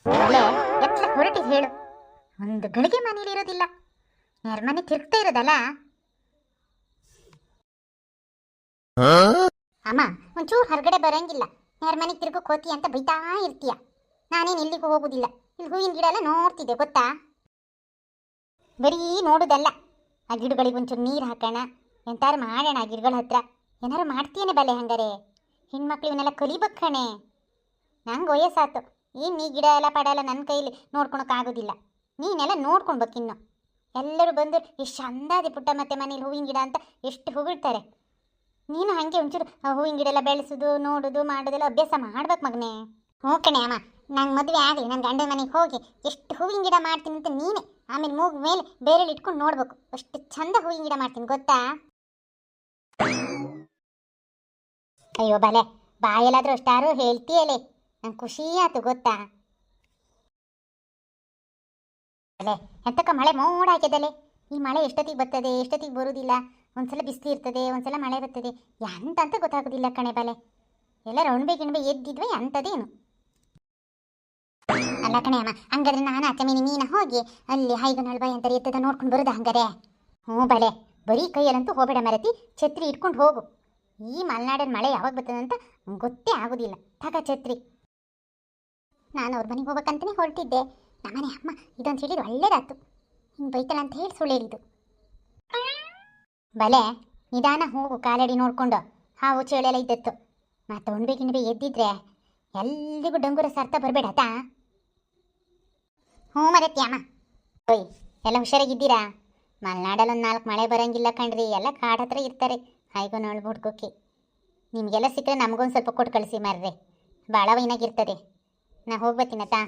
ಅಲ್ಲೇ ಎತ್ಲ ಹೊರಟಿದ್ ಹೇಳು. ಒಂದು ಗಳಿಗೆ ಮನೇಲಿ ಇರೋದಿಲ್ಲ, ನೆರ್ಮನೆ ತಿರುಗ್ತಾ ಇರೋದಲ್ಲ. ಅಮ್ಮ ಒಂಚೂರು ಹೊರಗಡೆ ಬರಂಗಿಲ್ಲ, ನೆರ್ಮನೆ ತಿರುಗಕ್ಕೆ ಹೋತಿ ಅಂತ ಬೈತಾ ಇರ್ತೀಯ. ನಾನೇನು ಇಲ್ಲಿಗೂ ಹೋಗುದಿಲ್ಲ, ಇಲ್ಲಿ ಹೂವಿನ ಗಿಡ ಎಲ್ಲ ನೋಡ್ತಿದ್ದೆ ಗೊತ್ತಾ. ಬರೀ ನೋಡುದಲ್ಲ, ಆ ಗಿಡಗಳಿಗೆ ಒಂಚೂರು ನೀರು ಹಾಕೋಣ, ಎಂತಾರು ಮಾಡೋಣ. ಆ ಗಿಡಗಳ ಹತ್ರ ಏನಾರು ಮಾಡ್ತೀಯನೇ ಬಲೆ. ಹಂಗಾರೆ ಹೆಣ್ಮಕ್ಳು ಇವನ್ನೆಲ್ಲ ಕಲಿಬೇಕು ಕಣೆ. ನಂಗೆ ವಯಸ್ಸಾತು, ಏನು ನೀ ಗಿಡ ಎಲ್ಲ ಪಡ ಎಲ್ಲ ನನ್ನ ಕೈಲಿ ನೋಡ್ಕೊಳಕ್ಕಾಗೋದಿಲ್ಲ. ನೀನೆಲ್ಲ ನೋಡ್ಕೊಳ್ಬೇಕಿನ್ನು. ಎಲ್ಲರೂ ಬಂದು ಎಷ್ಟು ಚಂದಾದೆ ಪುಟ್ಟ ಮತ್ತೆ ಮನೇಲಿ ಹೂವಿನ ಗಿಡ ಅಂತ ಎಷ್ಟು ಹೊಗಳ್ತಾರೆ. ನೀನು ಹಾಗೆ ಒಂಚೂರು ಹೂವಿನ ಗಿಡ ಎಲ್ಲ ಬೆಳೆಸೋದು ನೋಡೋದು ಮಾಡೋದೆಲ್ಲ ಅಭ್ಯಾಸ ಮಾಡ್ಬೇಕು ಮಗನೇ. ಹ್ಞೂ ಕಣೆ ಅಮ್ಮ, ನಂಗೆ ಮದುವೆ ಆಗಲಿ, ನನ್ನ ಗಂಡನ ಮನೆಗೆ ಹೋಗಿ ಎಷ್ಟು ಹೂವಿನ ಗಿಡ ಮಾಡ್ತೀನಿ ಅಂತ ನೀನೇ ಆಮೇಲೆ ಮೂಗು ಮೇಲೆ ಬೇರೆಲ್ಲಿ ಇಟ್ಕೊಂಡು ನೋಡ್ಬೇಕು. ಅಷ್ಟು ಚಂದ ಹೂವಿನ ಗಿಡ ಮಾಡ್ತೀನಿ ಗೊತ್ತಾ. ಅಯ್ಯೋ ಬಲೆ, ಬಾಯಲ್ಲಾದ್ರೂ ಅಷ್ಟಾರು ಹೇಳ್ತೀಯಲೇ, ನಂಗೆ ಖುಷಿ ಆಯ್ತು ಗೊತ್ತಾ. ಅಲ್ಲೇ ಎಂತಕ್ಕ ಮಳೆ ಮೋಡ ಹಾಕಿದಲೆ. ಈ ಮಳೆ ಎಷ್ಟೊತ್ತಿಗೆ ಬರ್ತದೆ ಎಷ್ಟೊತ್ತಿಗೆ ಬರುವುದಿಲ್ಲ. ಒಂದ್ಸಲ ಬಿಸಿಲು ಇರ್ತದೆ, ಒಂದ್ಸಲ ಮಳೆ ಬರ್ತದೆ. ಎಂತಂತ ಗೊತ್ತಾಗೋದಿಲ್ಲ ಕಣೆ ಬಲೆ. ಎಲ್ಲ ರೌಂಡ್ಬೆ ಗಿಣ್ಬೆ ಎದ್ದಿದ್ವೆ ಅಂಥದ್ದೇನು. ಅಲ್ಲ ಕಣೆ ಅಮ್ಮ, ಹಂಗಾದ್ರೆ ನಾನು ಆಚೆ ಮೀನ ಹೋಗಿ ಅಲ್ಲಿ ಹೈಗನಳ ಬಾಯಿ ಅಂತಾರೆ ಎತ್ತದ ನೋಡ್ಕೊಂಡು ಬರೋದ ಹಂಗಾರೆ. ಹ್ಞೂ ಬಲೆ, ಬರೀ ಕೈಯಲ್ಲಂತೂ ಹೋಗಬೇಡ ಮರತಿ, ಛತ್ರಿ ಇಟ್ಕೊಂಡು ಹೋಗು. ಈ ಮಲೆನಾಡಿನ ಮಳೆ ಯಾವಾಗ ಬರ್ತದಂತ ಗೊತ್ತೇ ಆಗೋದಿಲ್ಲ. ತಗ ಛತ್ರಿ. ನಾನು ಅವ್ರ ಮನೆಗೆ ಹೋಗ್ಬೇಕಂತಲೇ ಹೊರಟಿದ್ದೆ. ನಮ್ಮನೆ ಅಮ್ಮ ಇದೊಂದು ಹೇಳಿದ್ರು ಒಳ್ಳೇದಾಯ್ತು, ಹಿಂಗೆ ಬೈತಾಳ ಅಂತ ಹೇಳಿ ಸುಳ್ಳು ಹೇಳಿದ್ದು. ಬಲೆ ನಿಧಾನ ಹೋಗು, ಕಾಲಡಿ ನೋಡ್ಕೊಂಡು. ಹಾವು ಚೇಳೆಲ್ಲ ಇದ್ದತ್ತು. ಮತ್ತೆ ಉಣ್ಬೇಕಿಣ್ಬೆ ಎದ್ದಿದ್ರೆ ಎಲ್ಲಿಗೂ ಡಂಗುರ ಸರ್ತ ಬರಬೇಡತಾ. ಹ್ಞೂ ಮರತಿ ಅಮ್ಮ. ಓಯ್ ಎಲ್ಲ ಹುಷಾರಾಗಿದ್ದೀರಾ? ಮಲೆನಾಡಲ್ಲಿ ಒಂದು 4 ಮಳೆ ಬರೋಂಗಿಲ್ಲ ಕಣ್ರಿ, ಎಲ್ಲ ಕಾಡು ಹತ್ರ ಇರ್ತಾರೆ ಹಾಯ್ಗೋನೊಳು ಹುಡ್ಕೋಕೆ. ನಿಮಗೆಲ್ಲ ಸಿಕ್ಕರೆ ನಮಗೊಂದು ಸ್ವಲ್ಪ ಕೊಟ್ಟು ಕಳಿಸಿ ಮಾರ್ರೆ, ಭಾಳ ವೈನಾಗಿರ್ತದೆ. ನಾ ಹೋಗ್ಬತ್ತೀನತ್ತಾ.